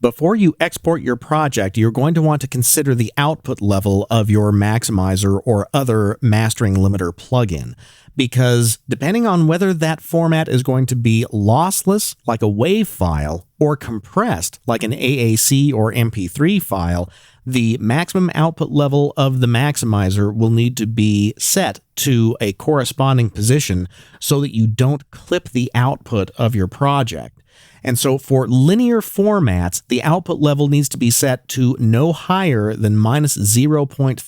Before you export your project, you're going to want to consider the output level of your maximizer or other mastering limiter plugin, because depending on whether that format is going to be lossless, like a WAV file, or compressed, like an AAC or MP3 file, the maximum output level of the maximizer will need to be set to a corresponding position so that you don't clip the output of your project. And so for linear formats, the output level needs to be set to no higher than minus 0.3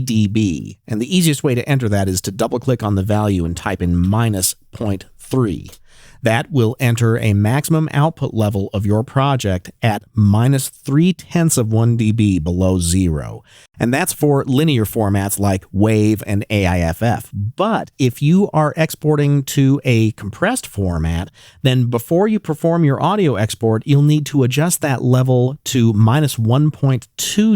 dB. And the easiest way to enter that is to double-click on the value and type in minus 0.3. That will enter a maximum output level of your project at minus 0.3 dB below zero. And that's for linear formats like WAV and AIFF. But if you are exporting to a compressed format, then before you perform your audio export, you'll need to adjust that level to minus 1.2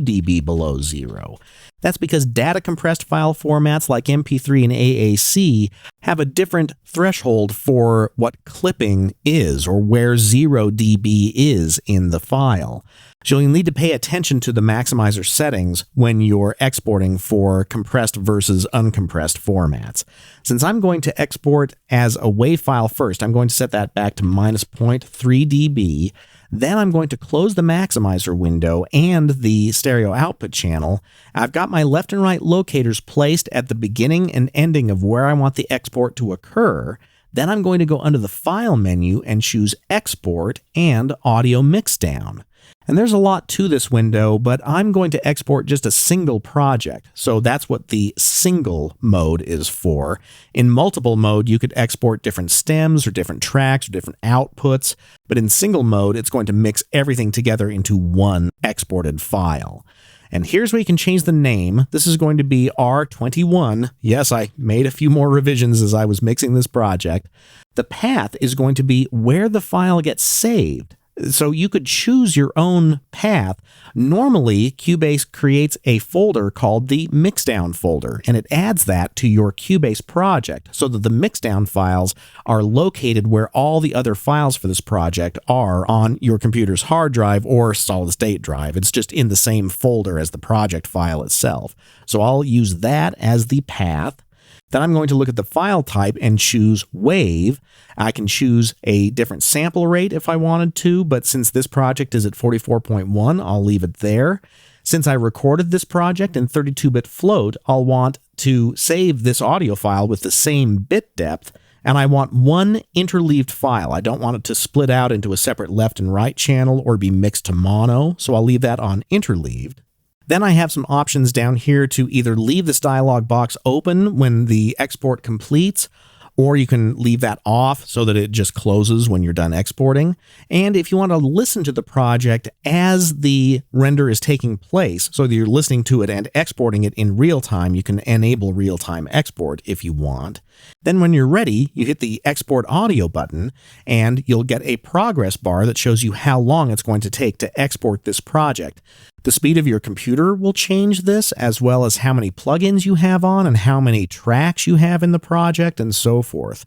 dB below zero. That's because data compressed file formats like MP3 and AAC have a different threshold for what clipping is or where 0 dB is in the file. So you'll need to pay attention to the maximizer settings when you're exporting for compressed versus uncompressed formats. Since I'm going to export as a WAV file first, I'm going to set that back to minus 0.3 dB. Then I'm going to close the maximizer window and the stereo output channel. I've got my left and right locators placed at the beginning and ending of where I want the export to occur. Then I'm going to go under the File menu and choose Export and Audio Mixdown. And there's a lot to this window, but I'm going to export just a single project. So that's what the single mode is for. In multiple mode, you could export different stems or different tracks or different outputs. But in single mode, it's going to mix everything together into one exported file. And here's where you can change the name. This is going to be R21. Yes, I made a few more revisions as I was mixing this project. The path is going to be where the file gets saved. So you could choose your own path. Normally, Cubase creates a folder called the Mixdown folder, and it adds that to your Cubase project so that the Mixdown files are located where all the other files for this project are on your computer's hard drive or solid-state drive. It's just in the same folder as the project file itself. So I'll use that as the path. Then I'm going to look at the file type and choose WAV. I can choose a different sample rate if I wanted to, but since this project is at 44.1, I'll leave it there. Since I recorded this project in 32-bit float, I'll want to save this audio file with the same bit depth, and I want one interleaved file. I don't want it to split out into a separate left and right channel or be mixed to mono, so I'll leave that on interleaved. Then I have some options down here to either leave this dialog box open when the export completes, or you can leave that off so that it just closes when you're done exporting. And if you want to listen to the project as the render is taking place, so that you're listening to it and exporting it in real time, you can enable real-time export if you want. Then when you're ready, you hit the Export Audio button, and you'll get a progress bar that shows you how long it's going to take to export this project. The speed of your computer will change this, as well as how many plugins you have on and how many tracks you have in the project and so forth.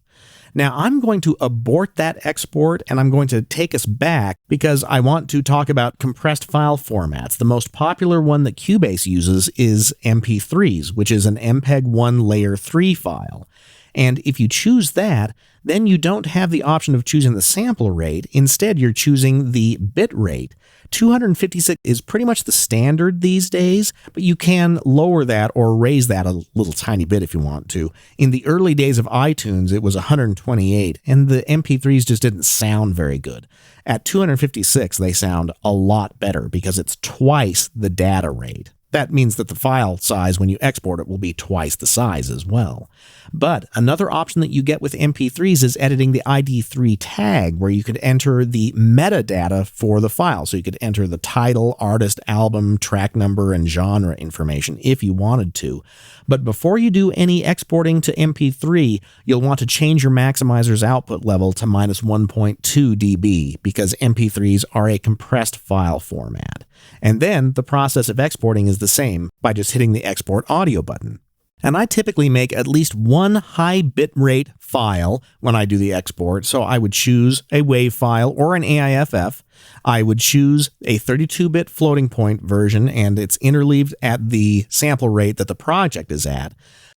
Now I'm going to abort that export and I'm going to take us back because I want to talk about compressed file formats. The most popular one that Cubase uses is MP3s, which is an MPEG-1 layer 3 file. And if you choose that, then you don't have the option of choosing the sample rate. Instead, you're choosing the bit rate. 256 is pretty much the standard these days, but you can lower that or raise that a little tiny bit if you want to. In the early days of iTunes, it was 128, and the MP3s just didn't sound very good. At 256, they sound a lot better because it's twice the data rate. That means that the file size when you export it will be twice the size as well. But another option that you get with MP3s is editing the ID3 tag, where you could enter the metadata for the file. So you could enter the title, artist, album, track number, and genre information if you wanted to. But before you do any exporting to MP3, you'll want to change your maximizer's output level to minus 1.2 dB because MP3s are a compressed file format. And then the process of exporting is the same by just hitting the Export Audio button. And I typically make at least one high bitrate file when I do the export. So I would choose a WAV file or an AIFF. I would choose a 32-bit floating point version, and it's interleaved at the sample rate that the project is at.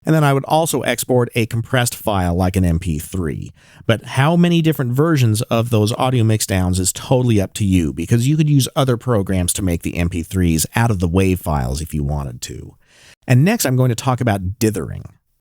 And then I would also export a compressed file like an MP3. But how many different versions of those audio mixdowns is totally up to you, because you could use other programs to make the MP3s out of the WAV files if you wanted to. And next, I'm going to talk about dithering.